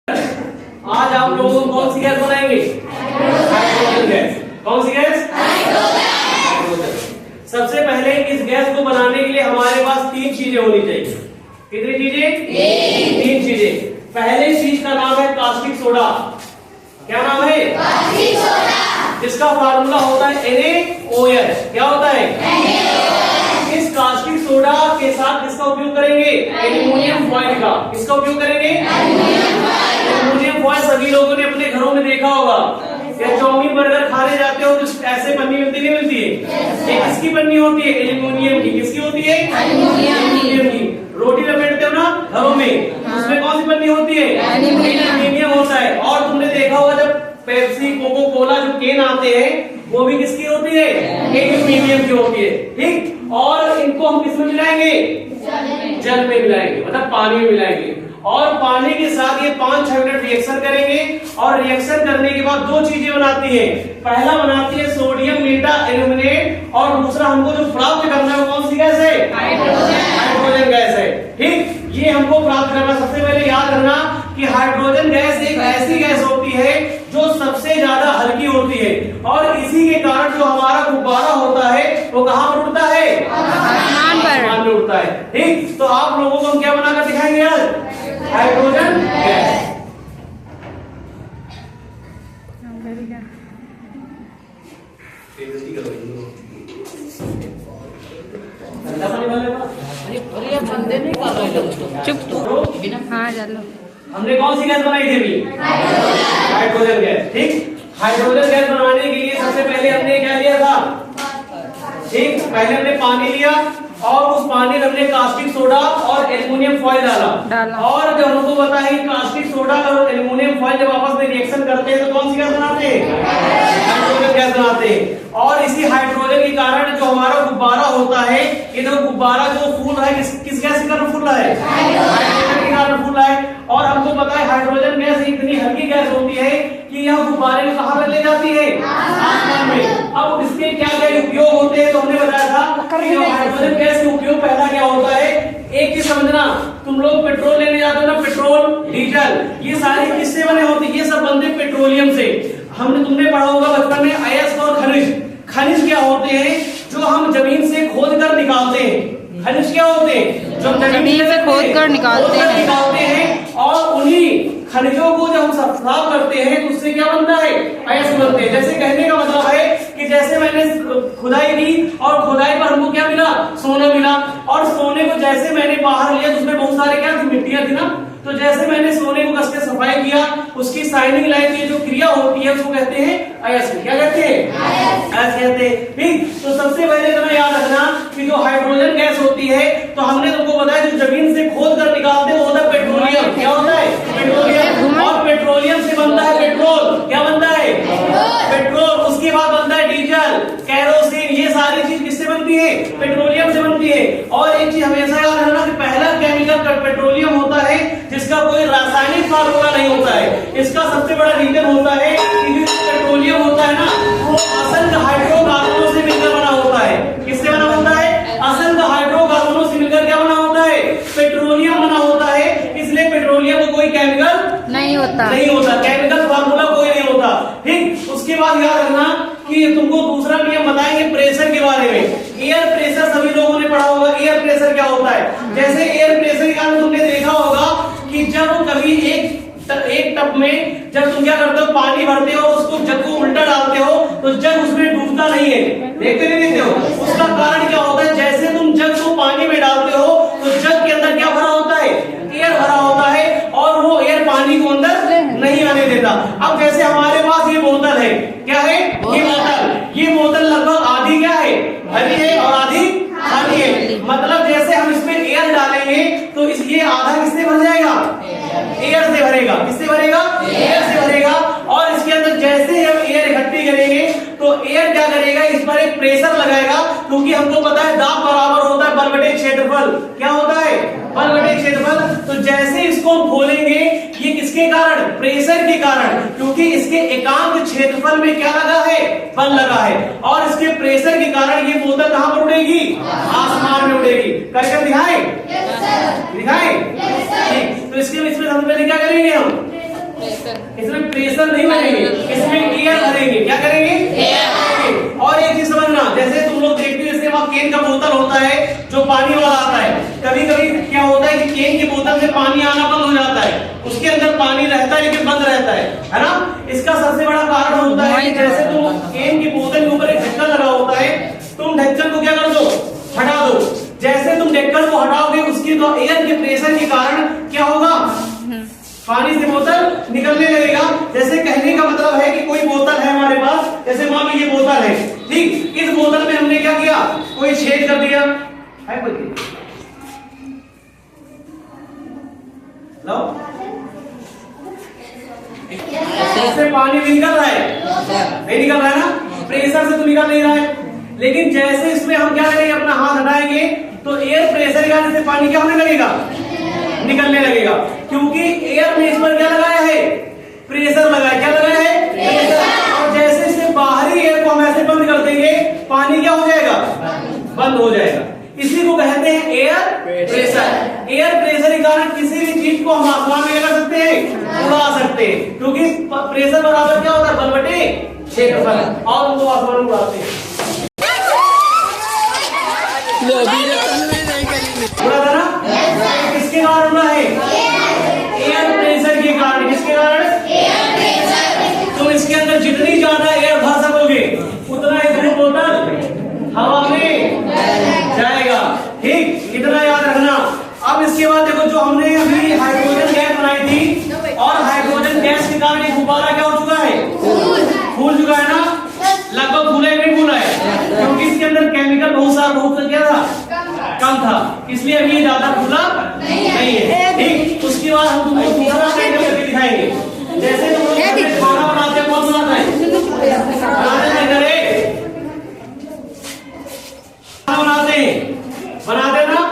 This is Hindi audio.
आज आप लोगों को कौन सी गैस बनाएंगे? Hydrogen gas. कौन सी गैस? हाइड्रोजन। सबसे पहले इस गैस को बनाने के लिए हमारे पास 3 चीजें होनी चाहिए। कितनी चीजें? 3 चीजें। पहले चीज का नाम है कास्टिक सोडा। क्या नाम है? Caustic soda. जिसका फार्मूला होता है NaOH। क्या होता है? इस कास्टिक सोडा के साथ किसका उपयोग करेंगे? एल्युमिनियम फॉइल का। किसका उपयोग करेंगे? Aluminium foil. सभी लोगों ने अपने घरों में देखा होगा, या चाउमीन बर्गर खाने जाते हो तो ऐसे पन्नी मिलती नहीं मिलती है? ये किसकी पन्नी होती है? एल्युमिनियम की। किसकी होती है? एल्युमिनियम की। रोटी लपेटते हो ना घरों में, उसमें कौन सी पन्नी होती है? एल्युमिनियम होता है। और तुमने देखा होगा जब पेप्सी, कोको कोला जो केन आते हैं वो भी किसकी होती है? एल्युमिनियम की होती है। ठीक। और इनको हम किसमें मिलाएंगे? जल में मिलाएंगे, मतलब पानी में मिलाएंगे। और पानी के साथ ये 5-6 मिनट रिएक्शन करेंगे। और रिएक्शन करने के बाद 2 चीजें बनाती है। पहला बनाती है सोडियम मेटा एल्यूमिनेट, और दूसरा हमको जो प्राप्त करना है वो कौन सी गैस है? हाइड्रोजन गैस है। ठीक। ये हमको प्राप्त करना, सबसे पहले याद रखना कि हाइड्रोजन गैस एक ऐसी गैस होती है जो सबसे ज्यादा हल्की होती है, और इसी के कारण जो हमारा गुब्बारा होता है वो कहाँ पर उड़ता है? आसमान पर उड़ता है। ठीक। तो आप लोगों को हम क्या बनाकर दिखाएंगे आज? Hydrogen gas. चुप। हाँ चलो। हमने कौन सी गैस बनाई थी अभी? Hydrogen gas. ठीक। हाइड्रोजन गैस बनाने के लिए सबसे पहले हमने क्या लिया था? ठीक। पहले हमने पानी लिया, और उस पानी में हमने कास्टिक सोडा और एल्युमिनियम फॉइल डाला। और जब हमको पता है कि कास्टिक सोडा और एल्युमिनियम फॉइल जब आपस में रिएक्शन करते हैं तो कौन सी गैस बनाते हैं? हाइड्रोजन गैस बनाते हैं। और इसी हाइड्रोजन के कारण जो हमारा गुब्बारा होता है, ये जो गुब्बारा जो फूल रहा है किस गैस के कारण फूल रहा है? हाइड्रोजन के कारण फूल रहा है। और हमको पता है हाइड्रोजन गैस इतनी हल्की गैस होती है कि यह गुब्बारे को कहाँ पर ले जाती है? आसमान में। अब इसके क्या क्या उपयोग होते हैं? तो हमने बताया था कि हाइड्रोजन गैस के उपयोग पहला क्या होता है, एक चीज समझना, तुम लोग पेट्रोल लेने जाते हो ना, पेट्रोल डीजल, ये सारी किससे बने होते हैं? ये सब बनते पेट्रोलियम से। तुमने पढ़ा होगा बचपन में अयस्क और खनिज। खनिज क्या होते हैं? जो हम जमीन से खोद कर निकालते हैं। खनिज क्या होते हैं? जो जमीन से खोद कर निकालते हैं। और उन्हीं खनिजों को जब हम साफ करते हैं तो उससे क्या बनता है? अयस्क बनते हैं। जैसे कहने का मतलब है कि जैसे मैंने खुदाई की, और खुदाई पर हमको क्या मिला? सोना मिला। और सोने को जैसे मैंने बाहर लिया तो उसमें बहुत सारे क्या थी? मिट्टियां थी ना। तो जैसे मैंने सोने को कस के सफाई किया, उसकी शाइनिंग लाइन की जो क्रिया होती है उसको कहते हैं अयस्क। क्या कहते हैं? अयस्क कहते हैं। ठीक। तो सबसे पहले तुम्हें याद रखना कि जो हाइड्रोजन गैस होती है, तो हमने तुमको बताया जो जमीन से खोद कर निकालते हैं वो होता है पेट्रोलियम। क्या होता है? पेट्रोलियम। और पेट्रोलियम से बनता है पेट्रोल। क्या बनता है? पेट्रोल। उसके बाद बनता है डीजल, कैरोसिन। ये सारी चीज किससे बनती है? पेट्रोलियम से बनती है। और एक चीज हमेशा याद रखना कि पहला केमिकल पेट्रोलियम होता है जिसका कोई रासायनिक फार्मूला नहीं होता है। इसका सबसे बड़ा रीजन होता है कि जो पेट्रोलियम होता है ना, वो असंख्य हाइड्रोकार्बनों से मिलकर बना होता है। किससे बना होता है? असंख्य हाइड्रोकार्बनों से मिलकर क्या बना होता है? पेट्रोलियम बना होता है। इसलिए पेट्रोलियम को कोई केमिकल नहीं होता। केमिकल फार्मूला कोई नहीं होता। ठीक। उसके बाद याद रखना कि तुमको दूसरा नियम बताएंगे प्रेशर के बारे में। एयर प्रेशर सभी लोगों ने पढ़ा होगा। एयर प्रेशर क्या होता है? जैसे एयर प्रेशर के कारण तुमने देखा होगा कि जब कभी एक टब में जब तुम क्या करते हो? पानी भरते हो, उसको जग को उल्टा डालते हो तो जग उसमें डूबता नहीं है। देखते नहीं देखते हो? उसका कारण क्या होता है? जैसे तुम जग को पानी में डालते हो तो जग के अंदर क्या भरा होता है? एयर भरा होता है, और वो एयर पानी को अंदर नहीं आने देता। अब जैसे हमारे पास ये बोतल है, क्या है? ये बोतल लगभग आधी क्या है? भरी है और आधी खाली है। मतलब जैसे हम इसमें एयर डालेंगे तो ये आधा किससे भर जाएगा? एयर से भरेगा। किससे भरेगा? एयर से भरेगा। और इसके अंदर जैसे हम एयर इकट्ठी करेंगे तो एयर क्या करेगा? इस पर एक प्रेशर लगाएगा, क्योंकि हमको पता है दाब बराबर होता है बल बटे क्षेत्रफल। क्या होता है? बल बटे क्षेत्रफल। तो जैसे इसको हम खोलेंगे, ये किसके कारण? प्रेशर के कारण, क्योंकि इसके एकांक क्षेत्रफल में क्या लगा है? बल लगा है। और इसके प्रेशर के कारण ये बोतल कहां पर उड़ेगी? आसमान में उड़ेगी। करके दिखाएं? दिखाएं? तो इसमें सबसे पहले क्या करेंगे हम? इसमें प्रेशर नहीं भरेंगे, इसमें एयर भरेंगे। क्या करेंगे? एयर भरेंगे। और एक चीज समझना, जैसे तुम लोग देखते हो इसके वहाँ केन का बोतल होता है जो पानी वाला आता है। कभी कभी क्या होता है कि केन की बोतल से पानी आना बंद हो जाता है, उसके अंदर पानी रहता है लेकिन बंद रहता है ना। इसका सबसे बड़ा कारण होता है कि जैसे तुम केन की बोतल के ऊपर एक ढक्कन लगा होता है, तुम ढक्कन को क्या कर दो? हटा दो। जैसे तुम ढक्कन को हटाओगे उसकी तो एयर के प्रेशर के कारण क्या होगा? पानी से बोतल निकलने लगेगा। जैसे कहने का मतलब है कि कोई बोतल है हमारे पास, जैसे मान लो ये बोतल है, ठीक। इस बोतल में हमने क्या किया? कोई छेद कर दिया है, कोई लो इससे पानी निकल रहा है, नहीं निकल रहा है ना, प्रेशर से तो निकल नहीं रहा है। लेकिन जैसे इसमें हम क्या करेंगे? अपना हाथ हटाएंगे तो एयर प्रेशर के कारण से पानी क्या होने लगेगा? निकलने लगेगा, क्योंकि एयर में इस पर क्या लगाया है? प्रेशर लगाया। क्या लगाया है? प्रेशर। और जैसे इससे बाहरी एयर को हम ऐसे बंद कर देंगे, पानी क्या हो जाएगा? बंद हो जाएगा। इसी को कहते हैं एयर प्रेशर। एयर प्रेशर के कारण किसी भी चीज को हम आसमान में लगा सकते हैं, उड़ा सकते हैं, क्योंकि प्रेशर बराबर क्या होता है? बल बटे क्षेत्रफल, और उनको आसमान में उड़ाते हैं। उड़ा था ना? किसके कारण उड़ा है? एयर प्रेशर के कारण। किसके कारण? तुम इसके अंदर जितनी ज्यादा एयर भर सकोगे उतना ही बोतल हवा में जाएगा, ठीक। इतना याद रखना। अब इसके बाद देखो, जो हमने अभी हाइड्रोजन गैस बनाई थी, और हाइड्रोजन गैस के कारण एक गुब्बारा क्या हो चुका है? फूल चुका है ना। लगभग फूला ही नहीं फूला है, क्योंकि इसके अंदर केमिकल बहुत क्या था? कम था, इसलिए अभी ज्यादा फूला नहीं है, ठीक। उसके बाद हम तुमको दूसरा साइकिल करके दिखाएंगे। जैसे तुम लोग खाना बनाते हैं, कौन बनाता है? बनाते हैं, बनाते ना।